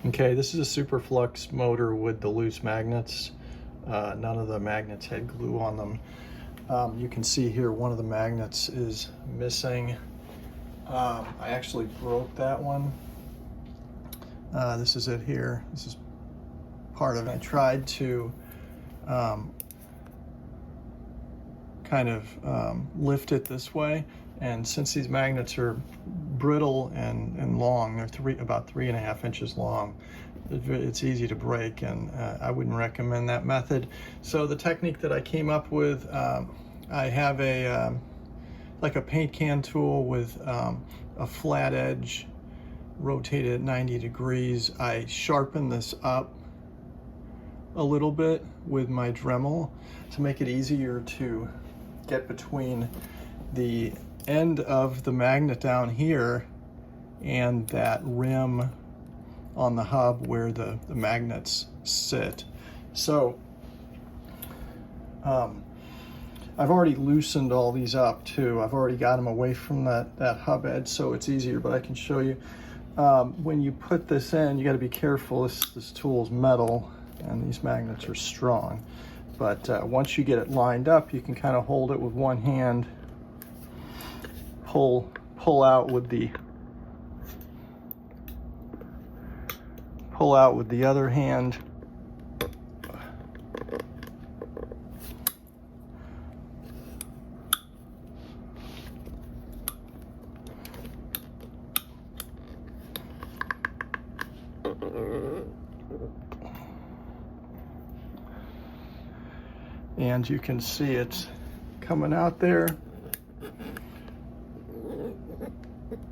Okay, this is a SuperFlux motor with the loose magnets. None of the magnets had glue on them. You can see here one of the magnets is missing. I actually broke that one. This is it here. This is part of it. I tried to kind of lift it this way, and since these magnets are brittle and long, they're about 3.5 inches long, it's easy to break, and I wouldn't recommend that method. So the technique that I came up with, I have a like a paint can tool with a flat edge rotated at 90 degrees. I sharpen this up a little bit with my Dremel to make it easier to get between the end of the magnet down here and that rim on the hub where the magnets sit. So I've already loosened all these up too. I've already got them away from that hub edge, so it's easier, but I can show you. When you put this in, you got to be careful. This tool is metal and these magnets are strong. But once you get it lined up, you can kind of hold it with one hand, pull out with the other hand. And you can see it's coming out there.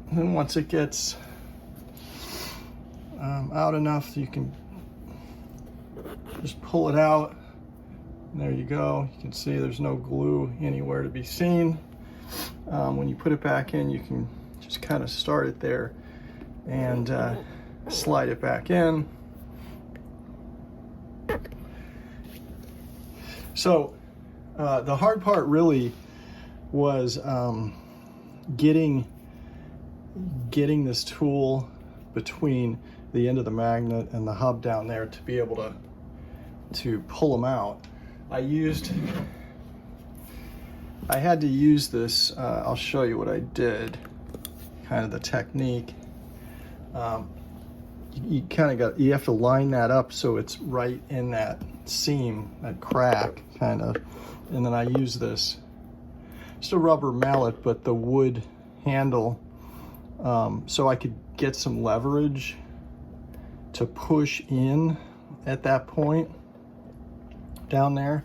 And then once it gets out enough, you can just pull it out. And there you go. You can see there's no glue anywhere to be seen. When you put it back in, you can just kind of start it there and slide it back in. So the hard part really was getting this tool between the end of the magnet and the hub down there to be able to pull them out. I had to use this. I'll show you what I did, kind of the technique. You have to line that up so it's right in that seam, that crack kind of, and then I use this, just a rubber mallet, but the wood handle, so I could get some leverage to push in at that point down there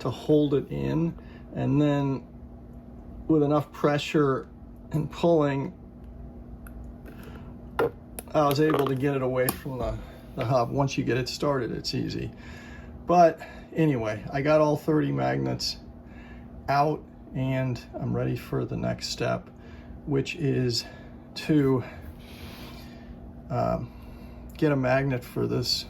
to hold it in, and then with enough pressure and pulling, I was able to get it away from the hub. Once you get it started, it's easy. But anyway, I got all 30 magnets out, and I'm ready for the next step, which is to get a magnet for this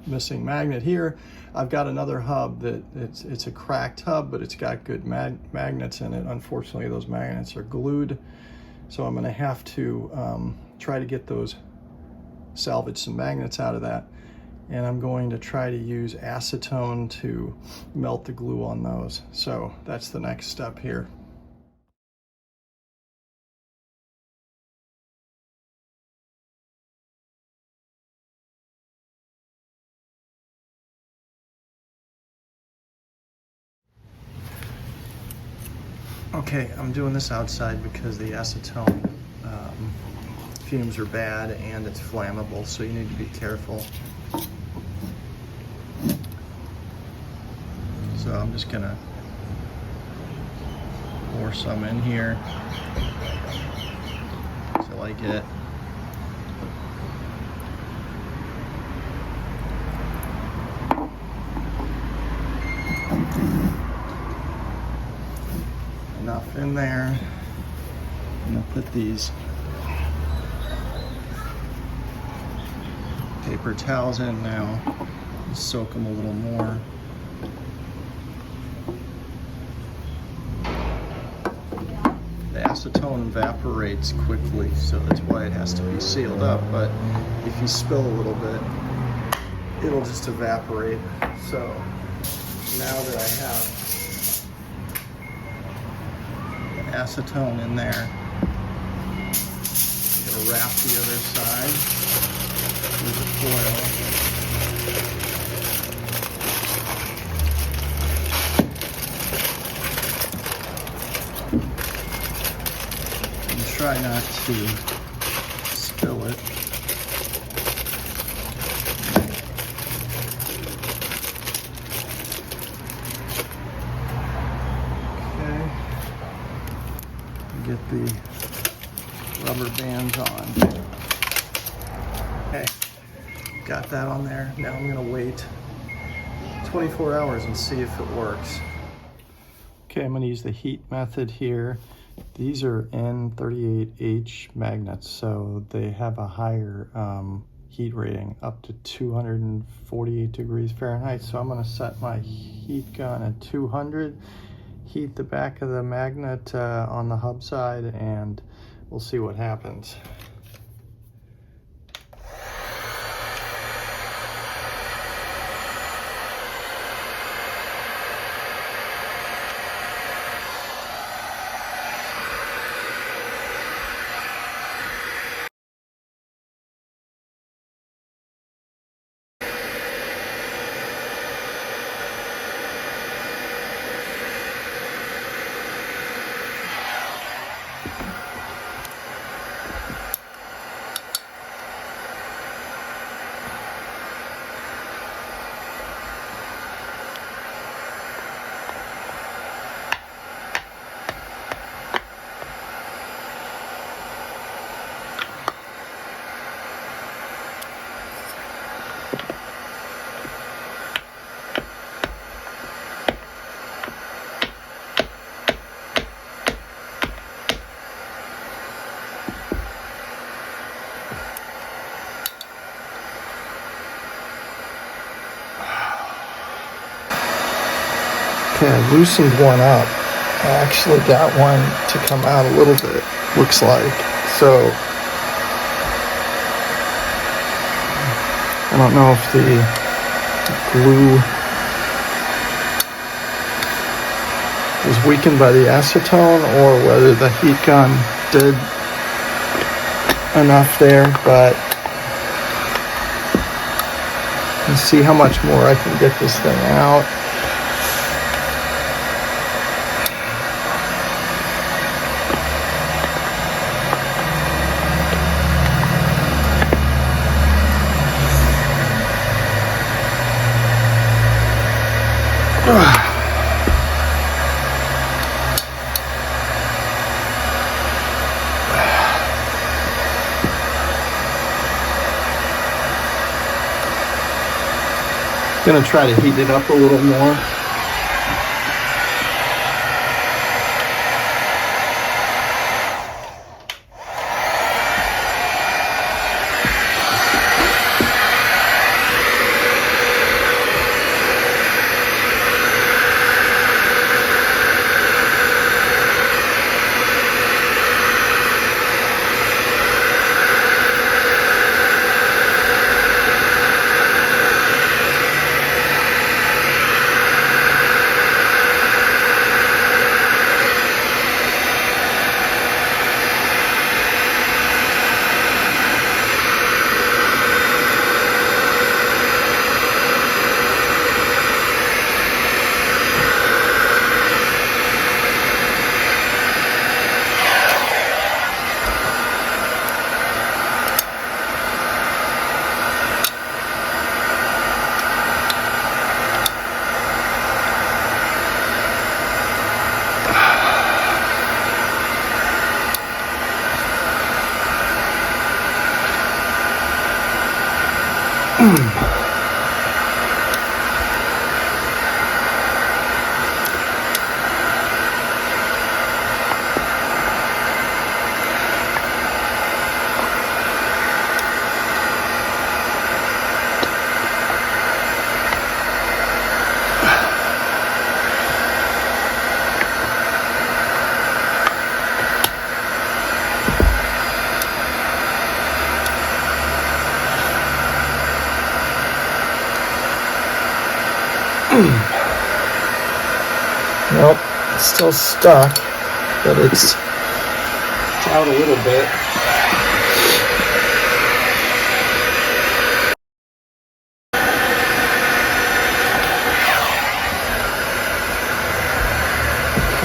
missing magnet here. I've got another hub that it's a cracked hub, but it's got good magnets in it. Unfortunately, those magnets are glued, so I'm going to have to try to get those, salvage some magnets out of that, and I'm going to try to use acetone to melt the glue on those. So that's the next step here. Okay, I'm doing this outside because the acetone fumes are bad and it's flammable, so you need to be careful. So I'm just gonna pour some in here till I get enough in there. I'm gonna put these paper towels in now, soak them a little more. The acetone evaporates quickly, so that's why it has to be sealed up. But if you spill a little bit, it'll just evaporate. So now that I have the acetone in there, I'm gonna wrap the other side with the foil. Try not to spill it. Okay. Get the rubber bands on. Okay, got that on there. Now I'm gonna wait 24 hours and see if it works. Okay, I'm gonna use the heat method here. These are N38H magnets, so they have a higher heat rating, up to 248 degrees Fahrenheit. So I'm going to set my heat gun at 200, heat the back of the magnet on the hub side, and we'll see what happens. Okay, I loosened one up. I actually got one to come out a little bit, looks like. So, I don't know if the glue was weakened by the acetone or whether the heat gun did enough there, but let's see how much more I can get this thing out. Gonna try to heat it up a little more. Nope, it's still stuck, but it's out a little bit.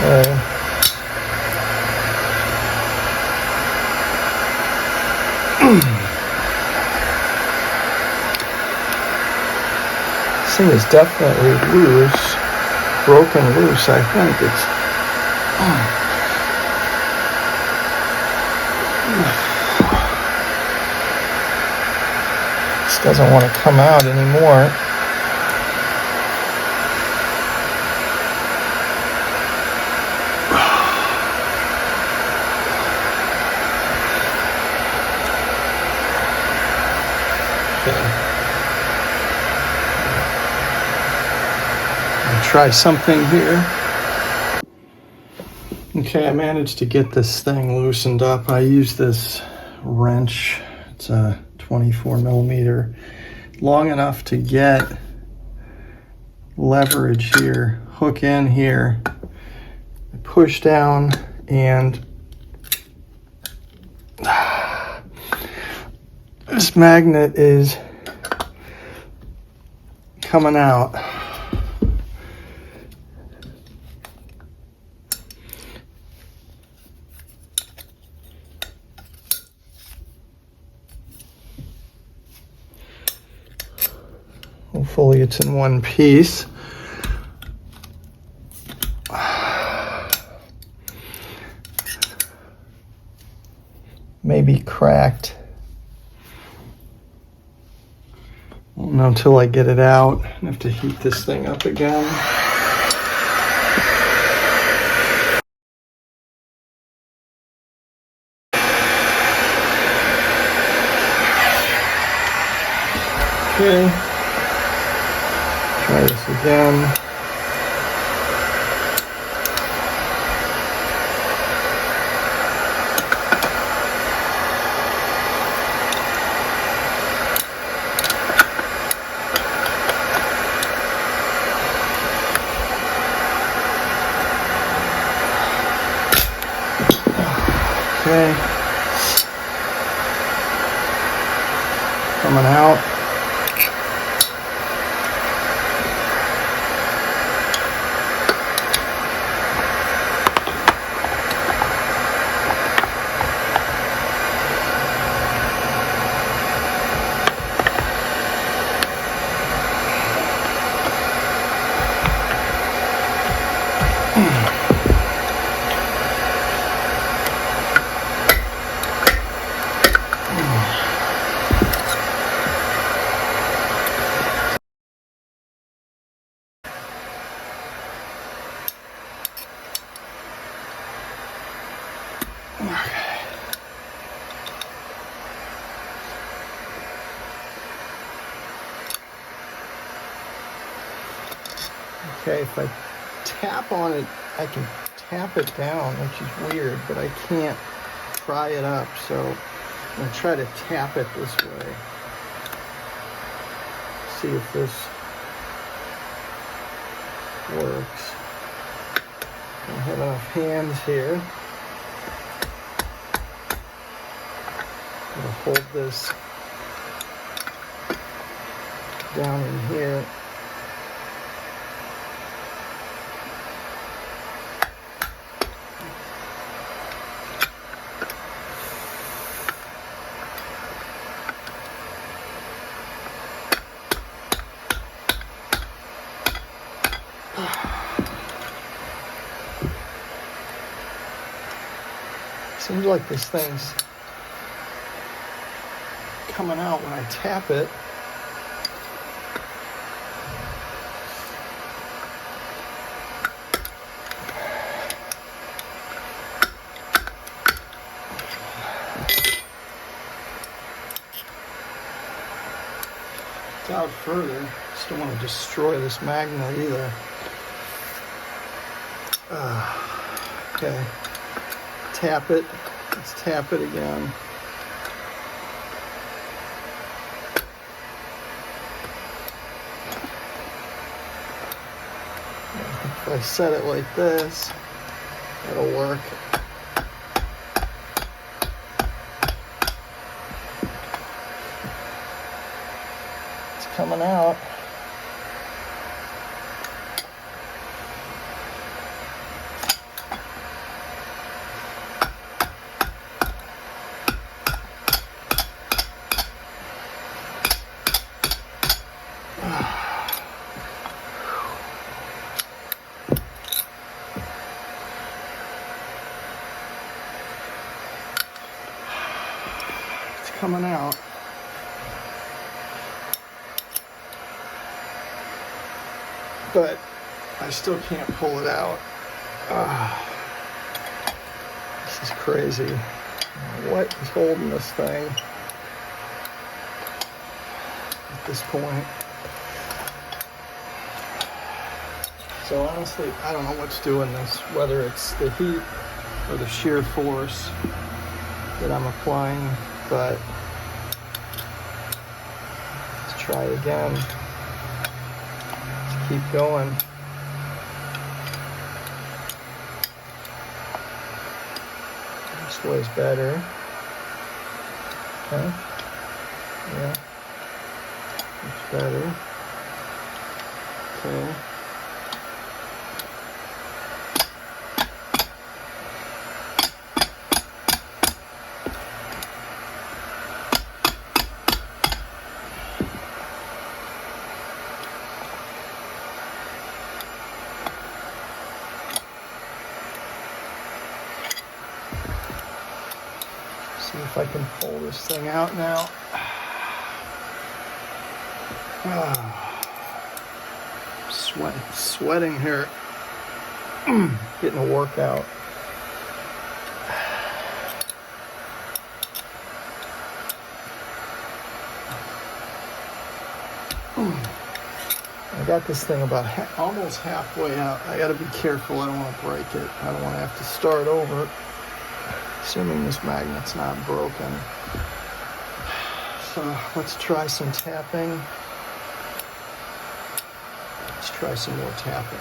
Okay. This thing is definitely loose, broken loose, I think. This doesn't want to come out anymore. Try something here. Okay, I managed to get this thing loosened up. I use this wrench. It's a 24 millimeter, long enough to get leverage here, hook in here, push down, and this magnet is coming out. Hopefully it's in one piece. Maybe cracked. Won't know until I get it out. I have to heat this thing up again. Okay. Try this again. Okay. Coming out. Okay, if I tap on it, I can tap it down, which is weird, but I can't pry it up, so I'm going to try to tap it this way. See if this works. I have enough hands here. I'm going to hold this down in here. Seems like this thing's coming out when I tap it. It's out further. Just don't want to destroy this magnet either. Okay. Tap it. Let's tap it again. If I set it like this, it'll work. It's coming out. Coming out. But I still can't pull it out. This is crazy. What is holding this thing at this point? So honestly, I don't know what's doing this, whether it's the heat or the shear force that I'm applying, but let's try again. Let's keep going. This way's better. Okay. Yeah. It's better. Okay. See if I can pull this thing out now. Sweating here. Getting a workout. I got this thing about almost halfway out. I got to be careful. I don't want to break it. I don't want to have to start over. Assuming this magnet's not broken. So let's try some tapping. Let's try some more tapping.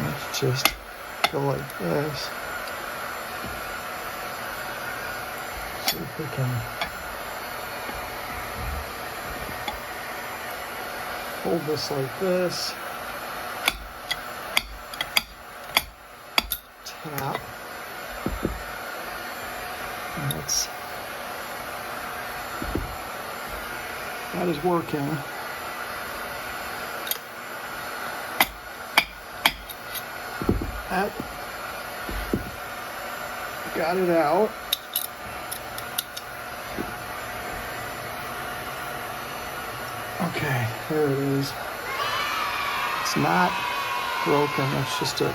Let's just go like this. See if we can hold this like this. Tap. And that is working. That got it out. Okay, there it is. It's not broken, it's just a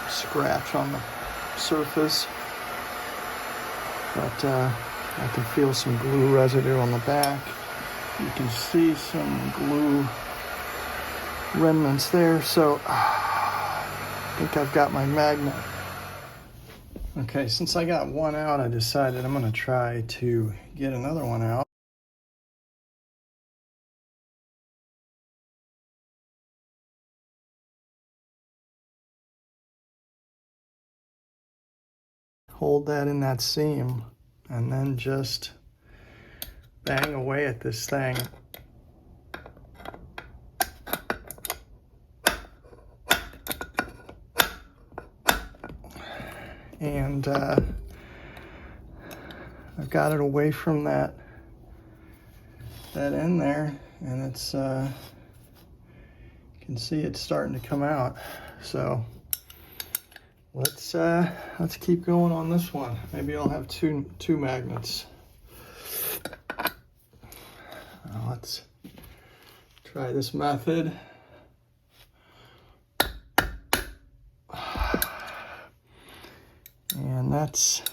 scratch on the surface. But I can feel some glue residue on the back. You can see some glue remnants there, so I think I've got my magnet. Okay, since I got one out, I decided I'm going to try to get another one out. Hold that in that seam and then just bang away at this thing. And I've got it away from that end there, and it's you can see it's starting to come out. So let's keep going on this one. Maybe I'll have two magnets. Let's try this method. that's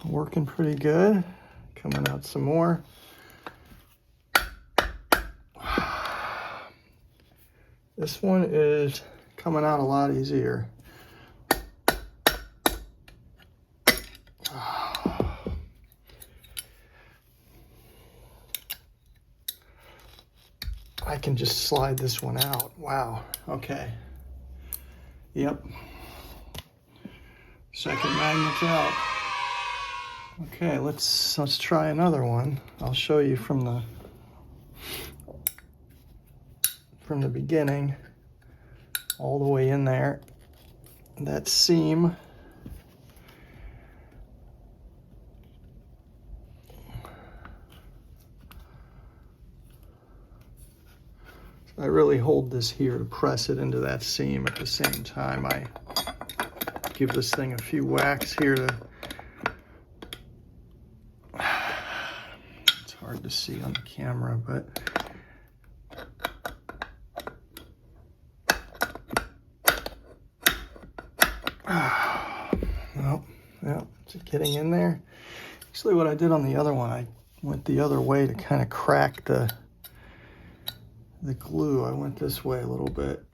working pretty good. Coming out some more. This one is coming out a lot easier. I can just slide this one out. Wow. Okay. Yep. Second magnet's out. Okay, let's try another one. I'll show you from the beginning all the way in there. That seam. I really hold this here to press it into that seam. At the same time, I give this thing a few whacks here to... It's hard to see on the camera, but... Well, yeah, is it getting in there? Actually, what I did on the other one, I went the other way to kind of crack the glue. I went this way a little bit.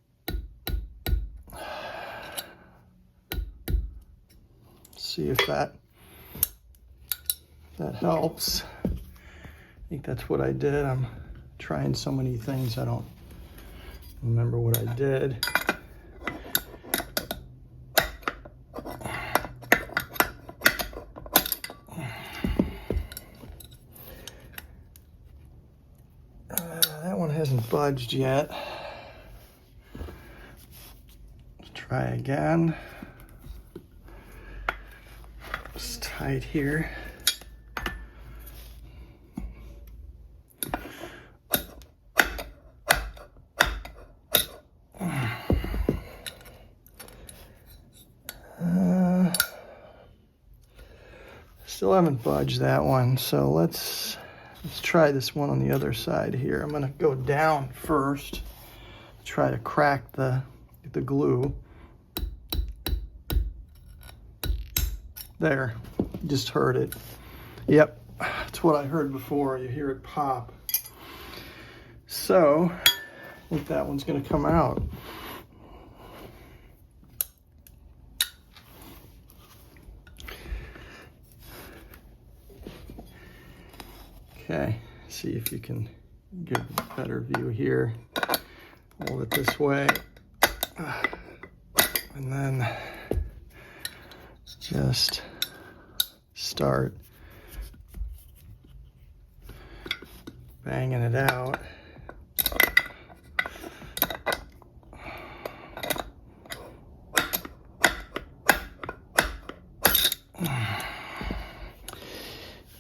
See if that helps. I think that's what I did. I'm trying so many things I don't remember what I did. That one hasn't budged yet. Let's try again. It's tight here. Still haven't budged that one, so let's try this one on the other side here. I'm gonna go down first, try to crack the glue. There, just heard it. Yep, that's what I heard before. You hear it pop. So, I think that one's gonna come out. Okay, see if you can get a better view here. Hold it this way. And then just start banging it out.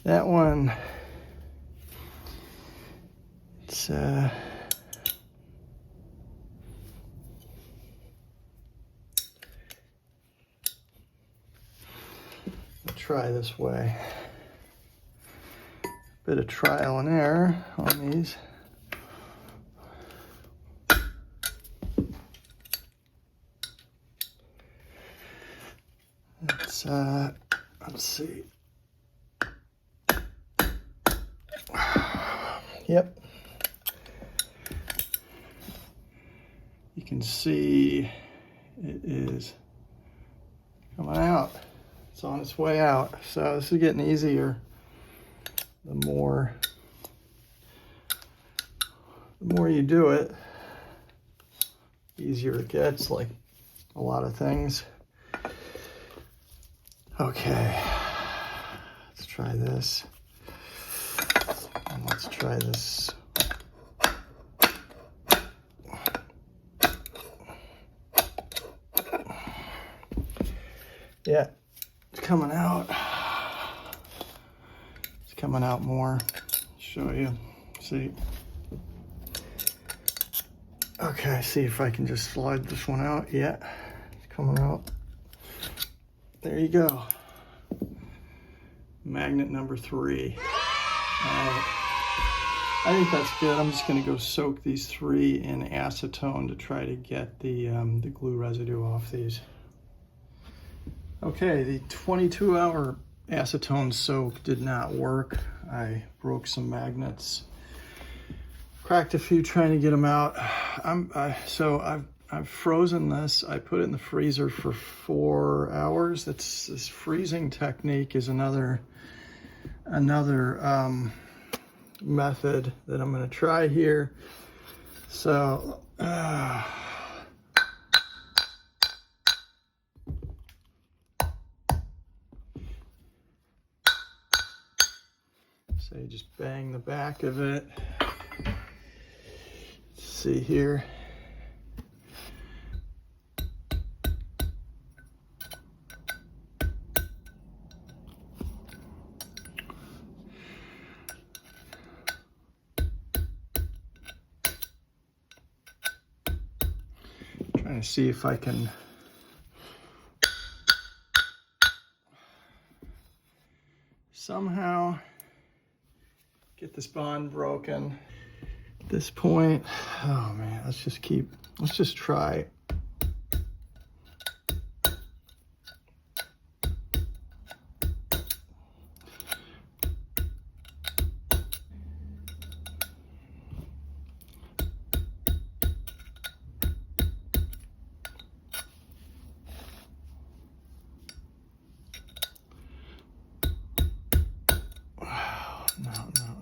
That one, it's try this way. Bit of trial and error on these. Let's see. Yep. You can see it is coming out. It's on its way out. So this is getting easier. The more you do it, the easier it gets, like a lot of things. Okay, let's try this. And let's try this. Yeah, it's coming out. It's coming out more. Show you. See. Okay, see if I can just slide this one out. Yeah, it's coming out. There you go. Magnet number 3. I think that's good. I'm just going to go soak these 3 in acetone to try to get the glue residue off these. Okay, the 22-hour acetone soak did not work. I broke some magnets, cracked a few trying to get them out. I've frozen this. I put it in the freezer for 4 hours. This freezing technique is another method that I'm going to try here. So so you just bang the back of it. Let's see here. Trying to see if I can somehow get this bond broken. At this point, oh man, let's just try.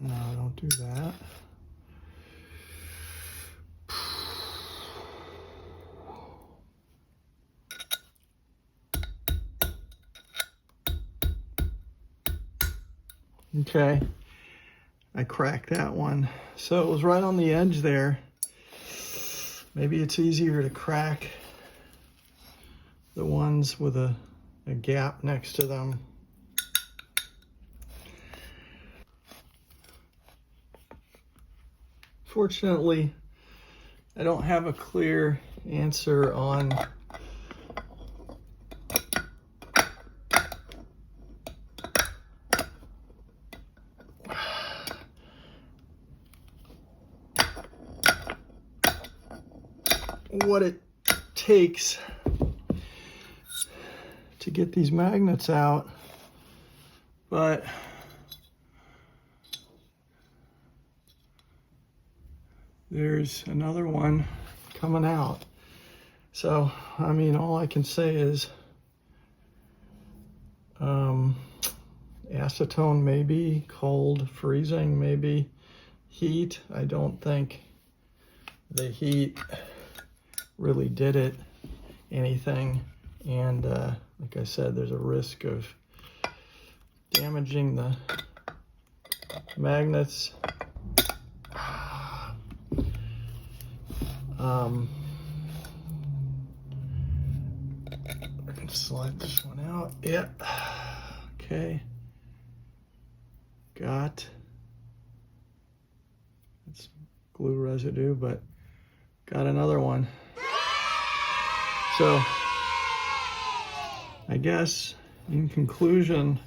No, don't do that. Okay, I cracked that one. So it was right on the edge there. Maybe it's easier to crack the ones with a gap next to them. Fortunately, I don't have a clear answer on what it takes to get these magnets out, but there's another one coming out. So, I mean, all I can say is acetone maybe, cold freezing maybe, heat. I don't think the heat really did anything. And like I said, there's a risk of damaging the magnets. I can slide this one out. Yep. Okay. Got it's glue residue, but got another one. So I guess in conclusion,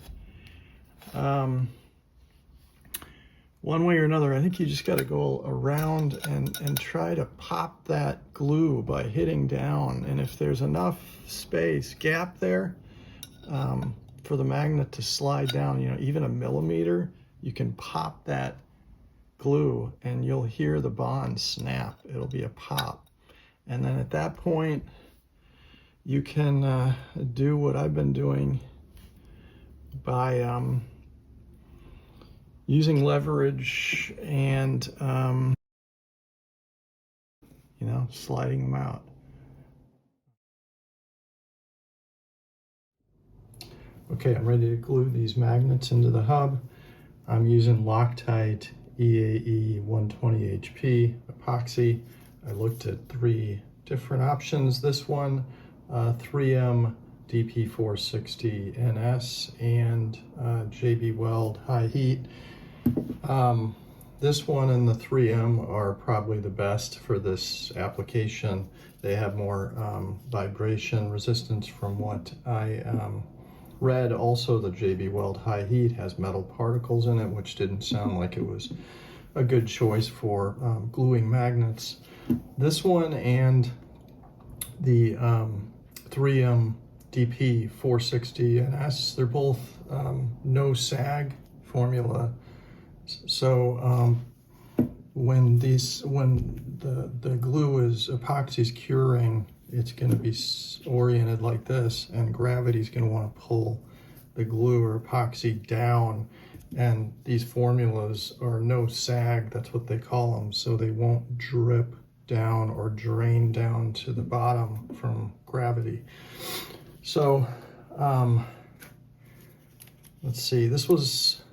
one way or another, I think you just got to go around and try to pop that glue by hitting down. And if there's enough space, gap there, for the magnet to slide down, you know, even a millimeter, you can pop that glue and you'll hear the bond snap. It'll be a pop. And then at that point, you can do what I've been doing by using leverage and, you know, sliding them out. Okay, I'm ready to glue these magnets into the hub. I'm using Loctite EAE 120 HP epoxy. I looked at 3 different options. This one, 3M DP460 NS and JB Weld high heat. This one and the 3M are probably the best for this application. They have more vibration resistance from what I read. Also, the JB Weld high heat has metal particles in it, which didn't sound like it was a good choice for gluing magnets. This one and the 3M DP 460 and S. They're both no sag formula. So when the glue epoxy is curing, it's going to be oriented like this, and gravity's going to want to pull the glue or epoxy down. And these formulas are no sag, that's what they call them, so they won't drip down or drain down to the bottom from gravity. So let's see, this is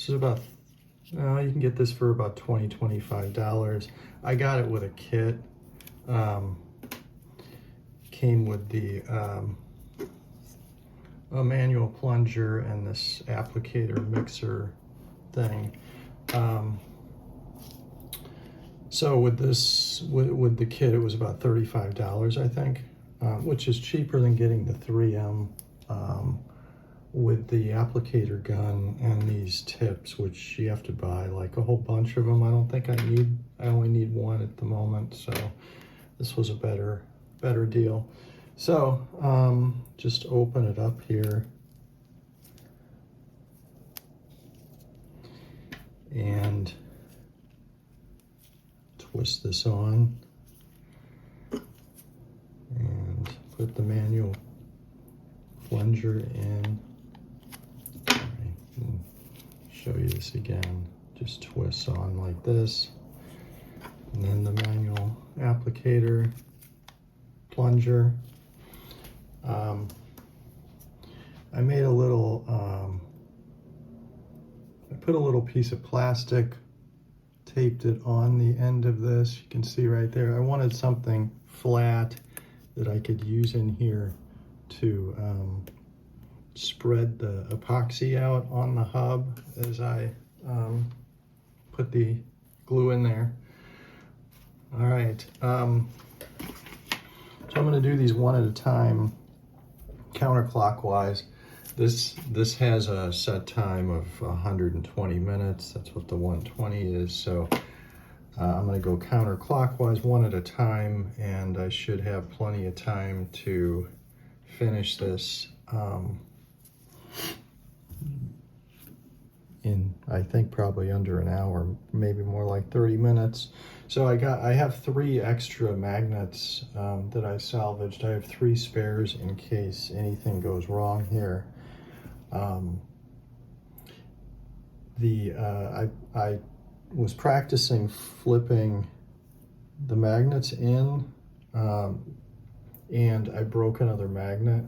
about, you can get this for about $20–25. I got it with a kit. Came with the a manual plunger and this applicator mixer thing. So with the kit, it was about $35, I think, which is cheaper than getting the 3M with the applicator gun and these tips, which you have to buy like a whole bunch of them. I don't think I only need one at the moment, so this was a better deal. So just open it up here and twist this on and put the manual plunger in. All right, and show you this again. Just twist on like this, and then the manual applicator plunger. I made a little, I put a little piece of plastic, taped it on the end of this. You can see right there. I wanted something flat that I could use in here to spread the epoxy out on the hub as I put the glue in there. All right, so I'm going to do these one at a time, counterclockwise. This has a set time of 120 minutes. That's what the 120 is. So I'm going to go counterclockwise one at a time, and I should have plenty of time to finish this in, I think, probably under an hour, maybe more like 30 minutes. So I have 3 extra magnets that I salvaged. I have 3 spares in case anything goes wrong here. I was practicing flipping the magnets in, and I broke another magnet.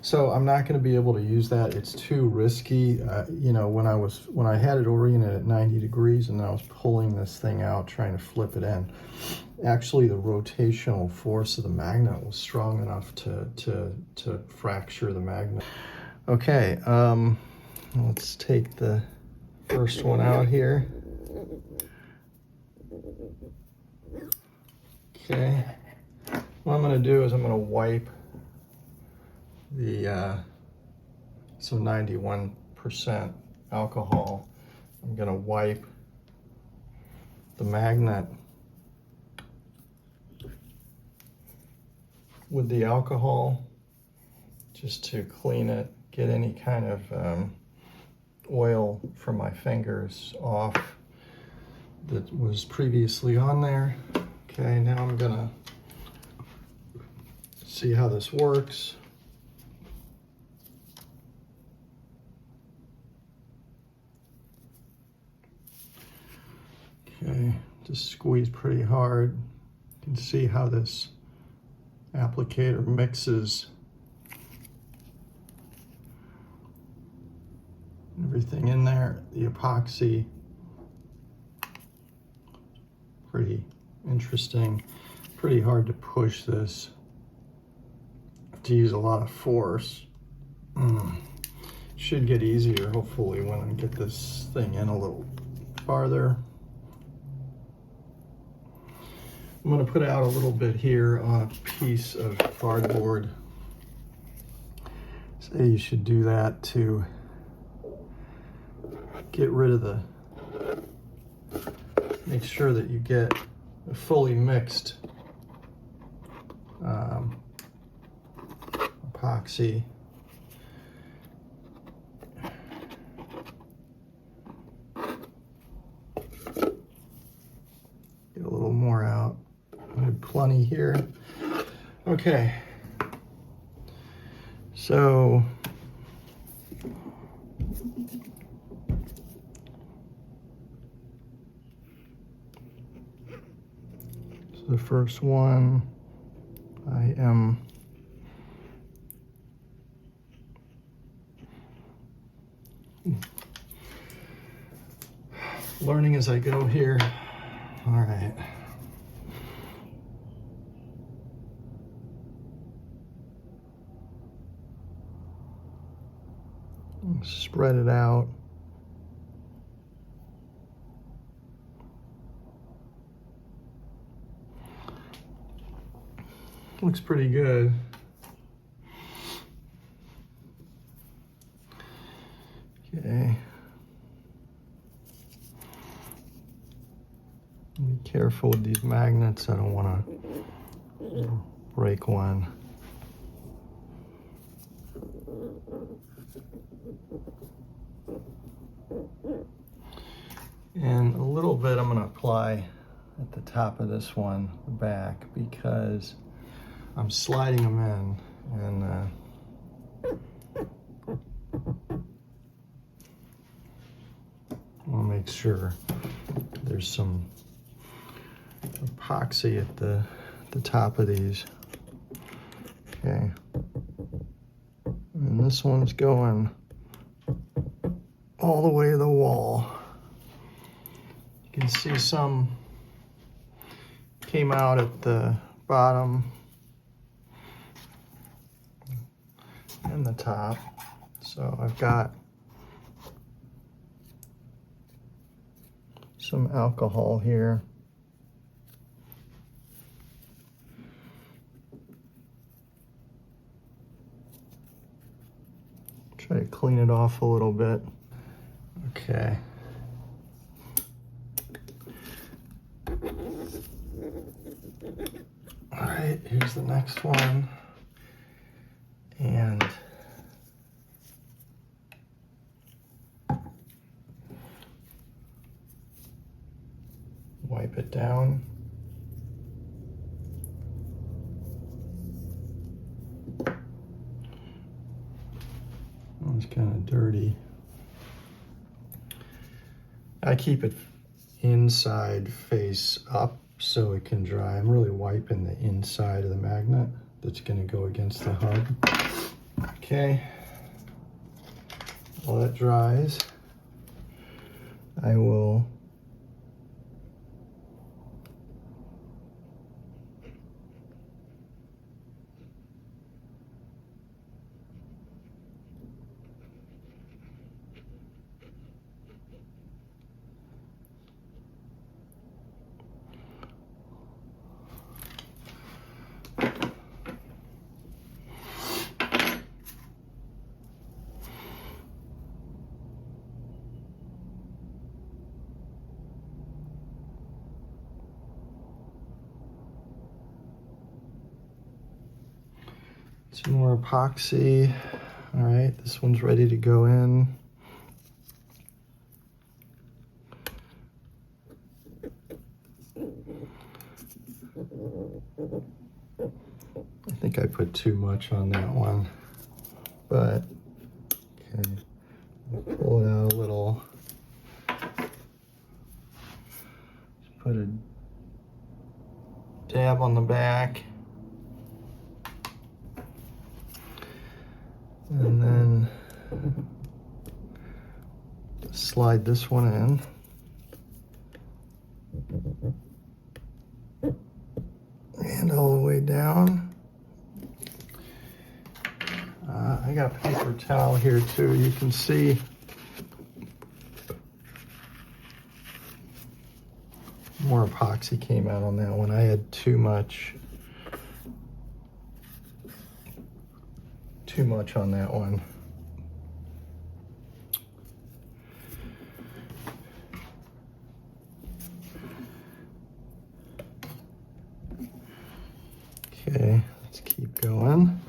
So I'm not going to be able to use that. It's too risky. You know, when I had it oriented at 90 degrees and I was pulling this thing out, trying to flip it in, actually the rotational force of the magnet was strong enough to fracture the magnet. Okay, let's take the first one out here. Okay, what I'm going to do is I'm going to wipe the some 91% alcohol. I'm going to wipe the magnet with the alcohol just to clean it, get any kind of oil from my fingers off that was previously on there. Okay, now I'm gonna see how this works. Okay, just squeeze pretty hard. You can see how this applicator mixes everything in there. The epoxy, pretty interesting. Pretty hard to push this. Have to use a lot of force. Should get easier hopefully when I get this thing in a little farther. I'm going to put out a little bit here on a piece of cardboard. So you should do that to get rid of the, make sure that you get a fully mixed epoxy. Get a little more out. I have plenty here. Okay. So the first one, I am learning as I go here. All right. Spread it out. Looks pretty good. Okay. Be careful with these magnets. I don't want to break one. And a little bit I'm going to apply at the top of this one, the back, because I'm sliding them in, and I want to make sure there's some epoxy at the top of these. Okay. And this one's going all the way to the wall. You can see some came out at the bottom and the top. So I've got some alcohol here. Try to clean it off a little bit. Okay. All right, here's the next one. And wipe it down. Oh, it's kind of dirty. I keep it inside face up so it can dry. I'm really wiping the inside of the magnet that's going to go against the hub. Okay. While that dries, I will some more epoxy. All right, this one's ready to go in. I think I put too much on that one, but okay, I'll pull it out a little. Just put a dab on the back. And then slide this one in. And all the way down. I got a paper towel here too. You can see more epoxy came out on that one. I had too much on that one. Okay, let's keep going.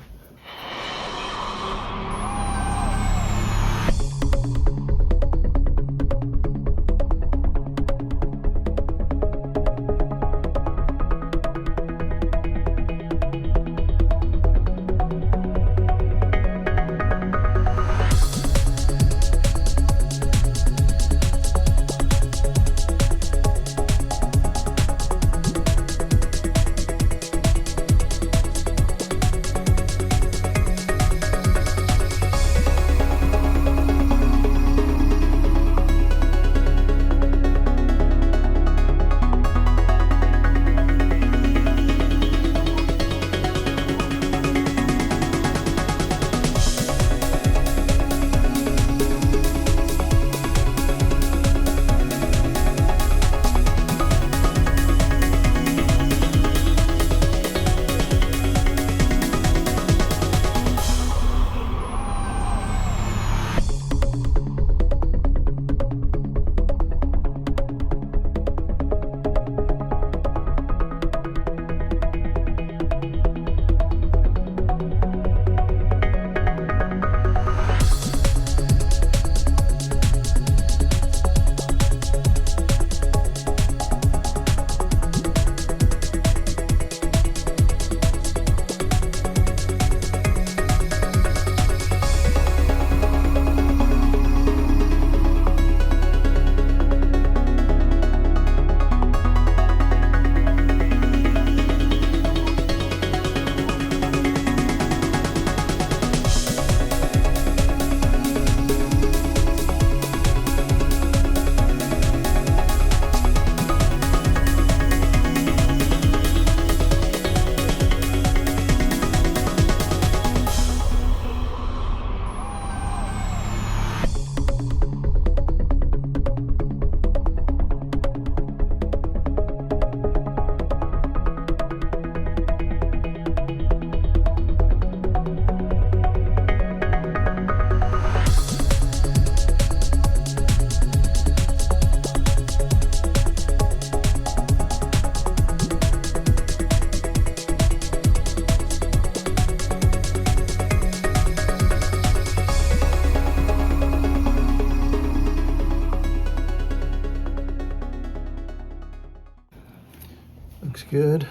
good.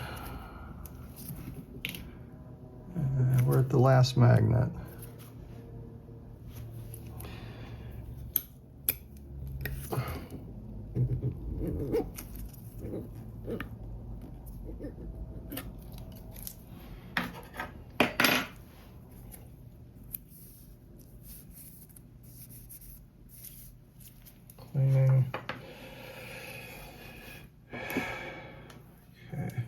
We're at the last magnet. Cleaning. Okay.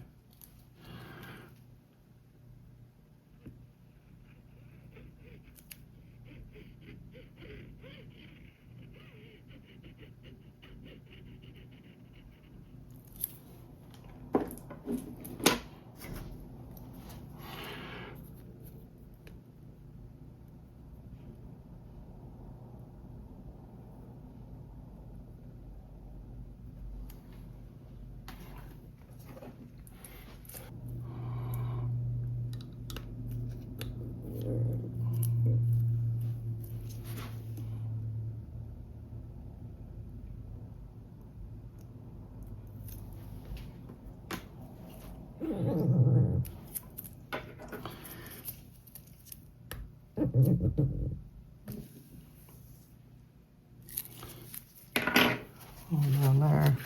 All down there.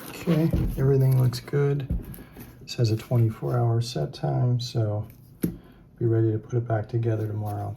Okay, everything looks good. This has a 24-hour set time, so be ready to put it back together tomorrow.